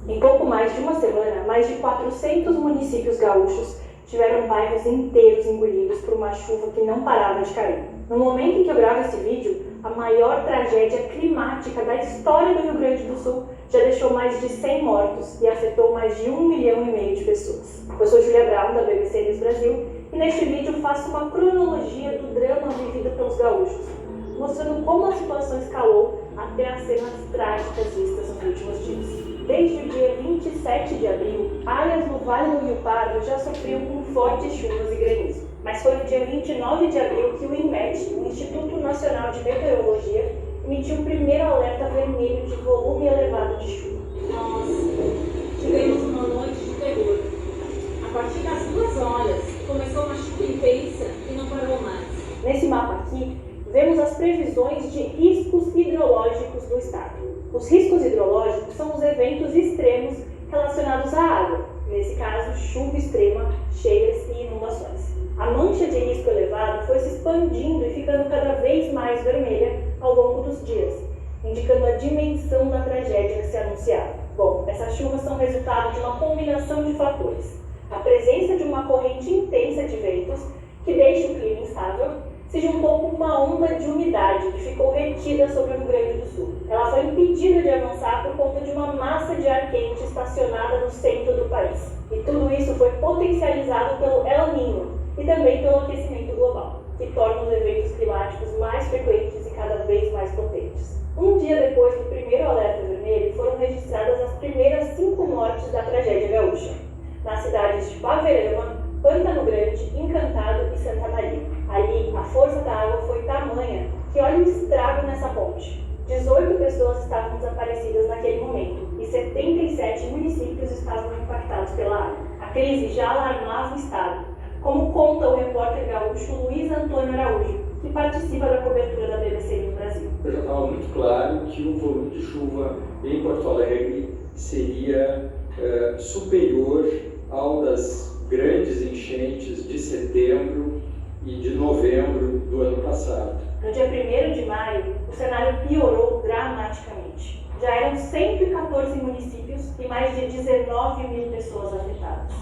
Em pouco mais de uma semana, mais de 400 municípios gaúchos tiveram bairros inteiros engolidos por uma chuva que não parava de cair. No momento em que eu gravo esse vídeo, a maior tragédia climática da história do Rio Grande do Sul já deixou mais de 100 mortos e afetou mais de 1,5 milhão de pessoas. Eu sou Julia Brown, da BBC News Brasil, e neste vídeo faço uma cronologia do drama vivido pelos gaúchos, mostrando como a situação escalou até as cenas trágicas vistas nos últimos dias. Desde o dia 27 de abril, áreas no Vale do Rio Pardo já sofriam com fortes chuvas e granizo. Mas foi no dia 29 de abril que o INMET, o Instituto Nacional de Meteorologia, emitiu o primeiro alerta vermelho de volume elevado de chuva. Nós tivemos uma noite de terror. A partir das 2 horas, começou uma chuva intensa e não parou mais. Nesse mapa aqui, vemos as previsões de riscos hidrológicos do estado. Os riscos hidrológicos são os eventos extremos relacionados à água, nesse caso, chuva extrema, cheias e inundações. A mancha de risco elevado foi se expandindo e ficando cada vez mais vermelha ao longo dos dias, indicando a dimensão da tragédia que se anunciava. Bom, essas chuvas são resultado de uma combinação de fatores. A presença de uma corrente intensa de ventos, que deixa o clima instável, se juntou com uma onda de umidade que ficou retida sobre o Rio Grande do Sul. Ela foi impedida de avançar por conta de uma massa de ar quente estacionada no centro do país. E tudo isso foi potencializado pelo El Niño e também pelo aquecimento global, que torna os eventos climáticos mais frequentes e cada vez mais potentes. Um dia depois do primeiro alerta vermelho, foram registradas as primeiras 5 mortes da tragédia gaúcha, nas cidades de Paverama, Pantano Grande, Encantado e Santa Maria. Ali, a força da água foi tamanha que olha o estrago nessa ponte. 18 pessoas estavam desaparecidas naquele momento e 77 municípios estavam impactados pela água. A crise já alarmava o estado, como conta o repórter gaúcho Luiz Antônio Araújo, que participa da cobertura da BBC no Brasil. Já estava muito claro que o volume de chuva em Porto Alegre seria superior ao das grandes enchentes de setembro e de novembro do ano passado. No dia 1º de maio, o cenário piorou dramaticamente. Já eram 114 municípios e mais de 19 mil pessoas afetadas.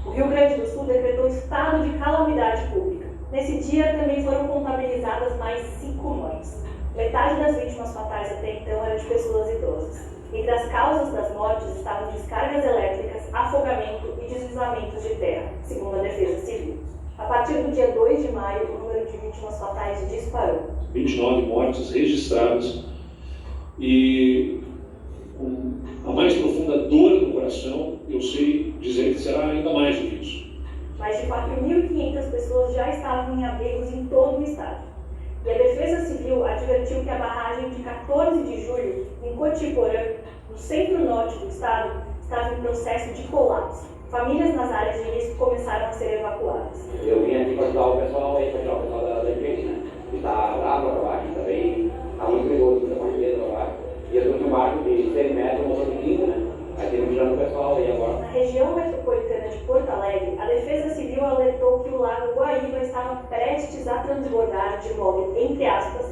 O Rio Grande do Sul decretou estado de calamidade pública. Nesse dia também foram contabilizadas mais 5 mortes. Metade das vítimas fatais até então eram de pessoas idosas. Entre as causas das mortes estavam descargas elétricas, afogamento e deslizamentos de terra, segundo a Defesa Civil. A partir do dia 2 de maio, o número de vítimas fatais disparou. 29 mortes registradas e com a mais profunda dor no coração, eu sei dizer que será ainda mais do que isso. Mais de 4.500 pessoas já estavam em abrigos em todo o estado. E a Defesa Civil advertiu que a barragem de 14 de julho, em Cotiporã, no centro-norte do estado, estava em processo de colapso. Famílias nas áreas de risco começaram a ser evacuadas. Eu vim aqui para ajudar o pessoal aí, para ajudar o pessoal da gente, né? Que está lá para baixo também, está muito perigoso, muita corrida para baixo. E eu estou de um barco de 100 metros, motor de 15, né? Aí temos que tirar o pessoal aí agora. Na região metropolitana de Porto Alegre, a Defesa Civil alertou que o lago Guaíba estava prestes a transbordar de modo, entre aspas,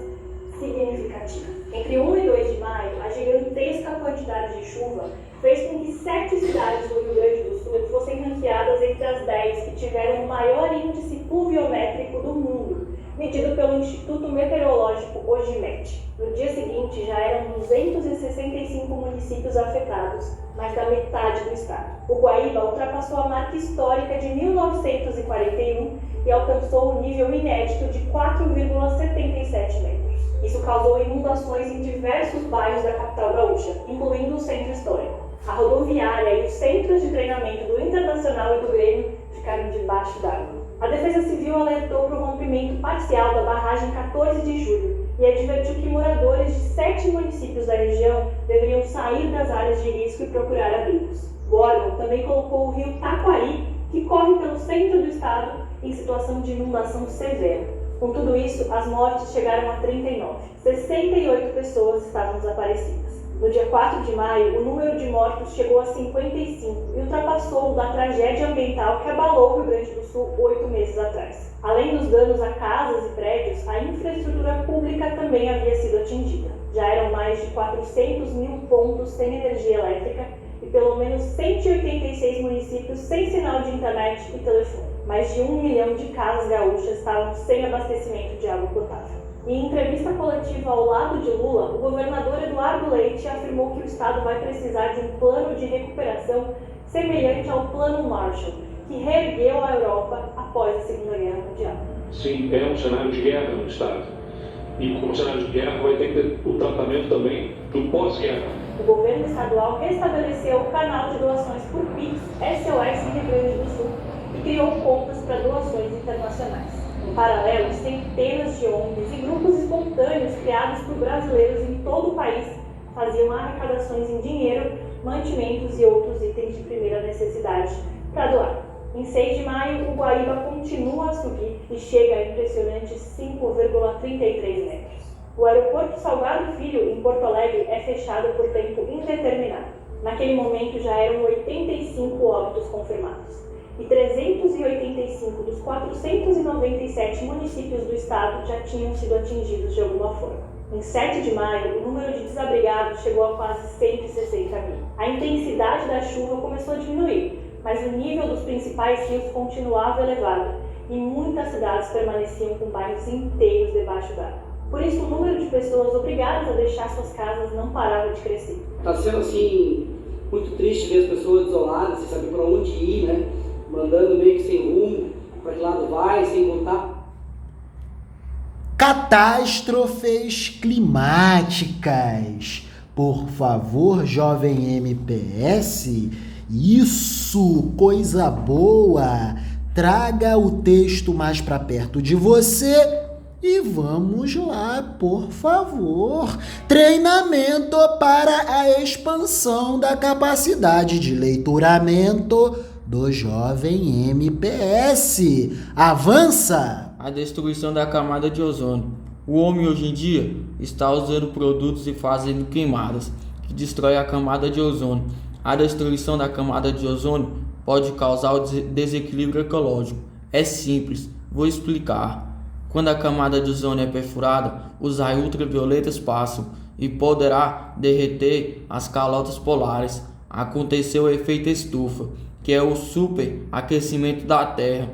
significativo. Entre 1 e 2 de maio, a gigantesca quantidade de chuva fez com que 7 cidades do Rio Grande do Sul fossem ranqueadas entre as 10 que tiveram o maior índice pluviométrico do mundo, medido pelo Instituto Meteorológico OGIMET. No dia seguinte, já eram 265 municípios afetados, mais da metade do estado. O Guaíba ultrapassou a marca histórica de 1941 e alcançou o nível inédito de 4,77 metros. Isso causou inundações em diversos bairros da capital gaúcha, incluindo o centro histórico. A rodoviária e os centros de treinamento do Internacional e do Grêmio ficaram debaixo d'água. A Defesa Civil alertou para o rompimento parcial da barragem 14 de julho e advertiu que moradores de 7 municípios da região deveriam sair das áreas de risco e procurar abrigos. O órgão também colocou o rio Taquari, que corre pelo centro do estado, em situação de inundação severa. Com tudo isso, as mortes chegaram a 39. 68 pessoas estavam desaparecidas. No dia 4 de maio, o número de mortos chegou a 55 e ultrapassou o da tragédia ambiental que abalou o Rio Grande do Sul 8 meses atrás. Além dos danos a casas e prédios, a infraestrutura pública também havia sido atingida. Já eram mais de 400 mil pontos sem energia elétrica e pelo menos 186 municípios sem sinal de internet e telefone. Mais de 1 milhão de casas gaúchas estavam sem abastecimento de água potável. Em entrevista coletiva ao lado de Lula, o governador Eduardo Leite afirmou que o estado vai precisar de um plano de recuperação semelhante ao Plano Marshall, que reergueu a Europa após a Segunda Guerra Mundial. Sim, é um cenário de guerra no estado. E como cenário de guerra vai ter que ter o tratamento também do pós-guerra. O governo estadual restabeleceu o canal de doações por Pix SOS Rio Grande do Sul e criou contas para doações internacionais. Em paralelo, centenas de ONGs e grupos espontâneos criados por brasileiros em todo o país faziam arrecadações em dinheiro, mantimentos e outros itens de primeira necessidade para doar. Em 6 de maio, o Guaíba continua a subir e chega a impressionantes 5,33 metros. O aeroporto Salgado Filho, em Porto Alegre, é fechado por tempo indeterminado. Naquele momento já eram 85 óbitos confirmados. E 385 dos 497 municípios do estado já tinham sido atingidos de alguma forma. Em 7 de maio, o número de desabrigados chegou a quase 160 mil. A intensidade da chuva começou a diminuir, mas o nível dos principais rios continuava elevado e muitas cidades permaneciam com bairros inteiros debaixo d'água. Por isso, o número de pessoas obrigadas a deixar suas casas não parava de crescer. Está sendo, assim, muito triste ver as pessoas isoladas, sem saber para onde ir, né? Mandando meio que sem rumo, para que lado vai, sem voltar. Catástrofes climáticas. Por favor, jovem MPS, isso, coisa boa. Traga o texto mais para perto de você e vamos lá, por favor. Treinamento para a expansão da capacidade de leituramento do jovem MPS. Avança! A destruição da camada de ozônio. O homem hoje em dia está usando produtos e fazendo queimadas que destroem a camada de ozônio. A destruição da camada de ozônio pode causar o desequilíbrio ecológico. É simples, vou explicar. Quando a camada de ozônio é perfurada, os raios ultravioletas passam e poderá derreter as calotas polares. Aconteceu o efeito estufa, que é o superaquecimento da Terra.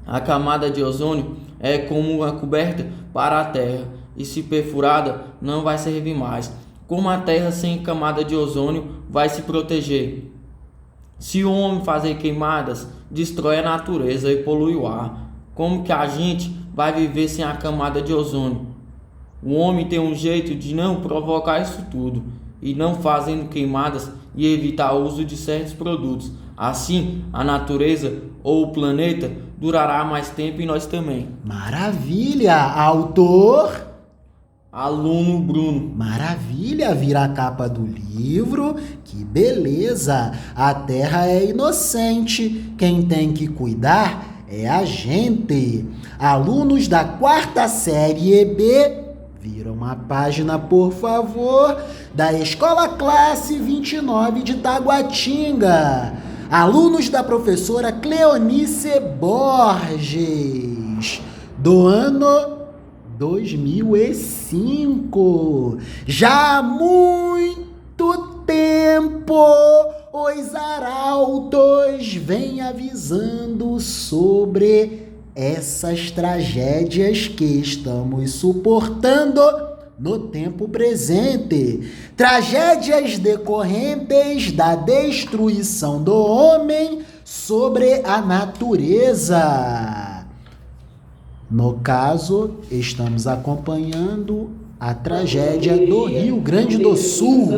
A camada de ozônio é como uma coberta para a Terra e, se perfurada, não vai servir mais. Como a Terra sem camada de ozônio vai se proteger? Se o homem fazer queimadas, destrói a natureza e polui o ar. Como que a gente vai viver sem a camada de ozônio? O homem tem um jeito de não provocar isso tudo, e não fazendo queimadas e evitar o uso de certos produtos. Assim, a natureza ou o planeta durará mais tempo e nós também. Maravilha! Autor? Aluno Bruno. Maravilha! Vira a capa do livro. Que beleza! A Terra é inocente. Quem tem que cuidar é a gente. Alunos da 4ª série EB, vira uma página, por favor, da Escola Classe 29 de Taguatinga. Alunos da professora Cleonice Borges, do ano 2005. Já há muito tempo, os arautos vêm avisando sobre essas tragédias que estamos suportando no tempo presente. Tragédias decorrentes da destruição do homem sobre a natureza. No caso, estamos acompanhando a tragédia do Rio Grande do Sul.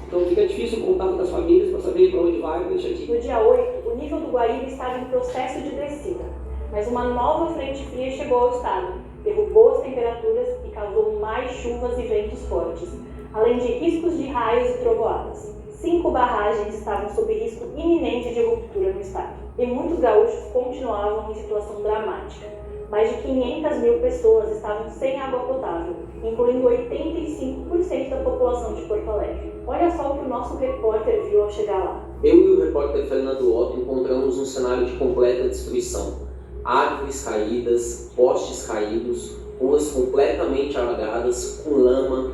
Então fica difícil o contato das famílias para saber para onde vai. No dia 8, o nível do Guaíba estava em processo de descida, mas uma nova frente fria chegou ao estado, derrubou as temperaturas e causou mais chuvas e ventos fortes, além de riscos de raios e trovoadas. 5 barragens estavam sob risco iminente de ruptura no estado, e muitos gaúchos continuavam em situação dramática. Mais de 500 mil pessoas estavam sem água potável, incluindo 85% da população de Porto Alegre. Olha só o que o nosso repórter viu ao chegar lá. Eu e o repórter Fernando Otto encontramos um cenário de completa destruição. Árvores caídas, postes caídos, ruas completamente alagadas, com lama,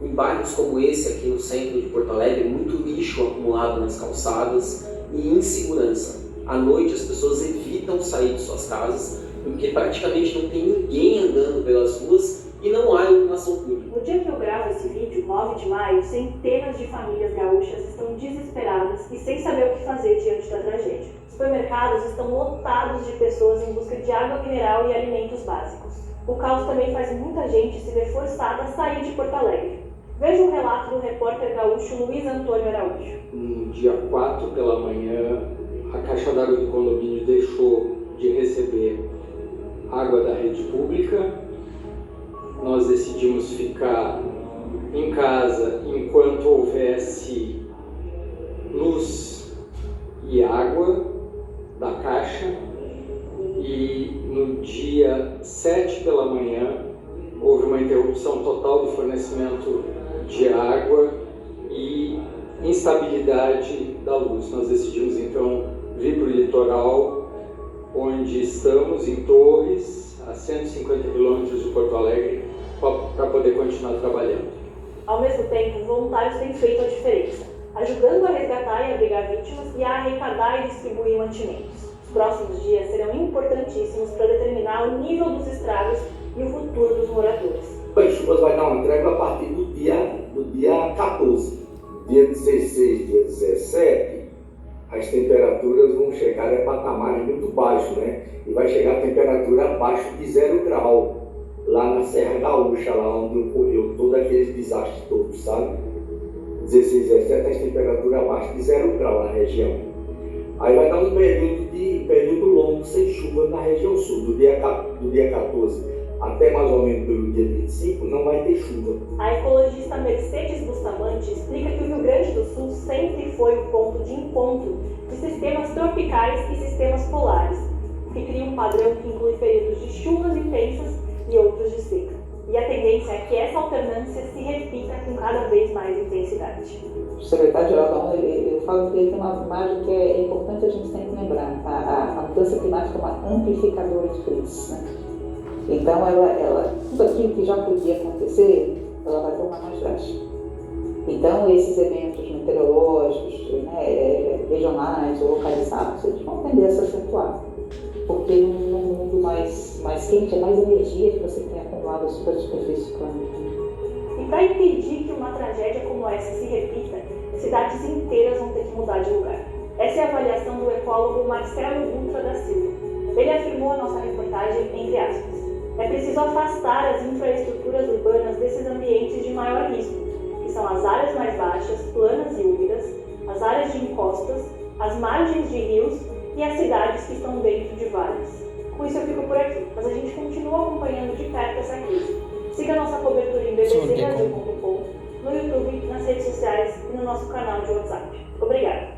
Em bairros como esse aqui no centro de Porto Alegre, muito lixo acumulado nas calçadas e insegurança. À noite as pessoas evitam sair de suas casas porque praticamente não tem ninguém andando pelas ruas e não há iluminação pública. No dia que eu gravo esse vídeo, 9 de maio, centenas de famílias gaúchas estão desesperadas e sem saber o que fazer diante da tragédia. Os supermercados estão lotados de pessoas em busca de água mineral e alimentos básicos. O caos também faz muita gente se ver forçada a sair de Porto Alegre. Veja o relato do repórter gaúcho Luiz Antônio Araújo. No dia 4 pela manhã, a Caixa d'Água do condomínio deixou de receber água da rede pública. Nós decidimos ficar em casa enquanto houvesse luz e água da Caixa. E no dia 7 pela manhã, houve uma interrupção total do fornecimento de água e instabilidade da luz. Nós decidimos então vir para o litoral, onde estamos em Torres, a 150 quilômetros de Porto Alegre, para poder continuar trabalhando. Ao mesmo tempo, voluntários têm feito a diferença, ajudando a resgatar e abrigar vítimas e a arrecadar e distribuir mantimentos. Os próximos dias serão importantíssimos para determinar o nível dos estragos e o futuro dos moradores. As chuvas vai dar uma trégua a partir do dia 14. Dia 16, dia 17, as temperaturas vão chegar a patamares muito baixos, né? E vai chegar a temperatura abaixo de 0 grau, lá na Serra Gaúcha, lá onde ocorreu todos aqueles desastres todos, sabe? 16, 17, as temperaturas abaixo de 0 grau na região. Aí vai dar um período longo sem chuva na região sul, do dia 14 até mais ou menos pelo dia 25, não vai ter chuva. A ecologista Mercedes Bustamante explica que o Rio Grande do Sul sempre foi o ponto de encontro de sistemas tropicais e sistemas polares, o que cria um padrão que inclui períodos de chuvas intensas e outros de seca. E a tendência é que essa alternância se repita com cada vez mais intensidade. O secretário-geral da ONU, eu falo que ele tem uma imagem que é importante a gente sempre lembrar. A mudança climática é uma amplificadora de crises, né? Então, tudo aquilo que já podia acontecer, ela vai tornar mais drástica. Então, esses eventos meteorológicos, né, regionais ou localizados, eles vão tender a se acentuar. Porque num mundo mais quente, é mais energia que você tem acumulado sobre a superfície do planeta. E para impedir que uma tragédia como essa se repita, cidades inteiras vão ter que mudar de lugar. Essa é a avaliação do ecólogo Marcelo Ultra da Silva. Ele afirmou a nossa reportagem, entre aspas: é preciso afastar as infraestruturas urbanas desses ambientes de maior risco, que são as áreas mais baixas, planas e úmidas, as áreas de encostas, as margens de rios e as cidades que estão dentro de vales. Com isso eu fico por aqui, mas a gente continua acompanhando de perto essa crise. Siga a nossa cobertura em bbcbrasil.com, no YouTube, nas redes sociais e no nosso canal de WhatsApp. Obrigada!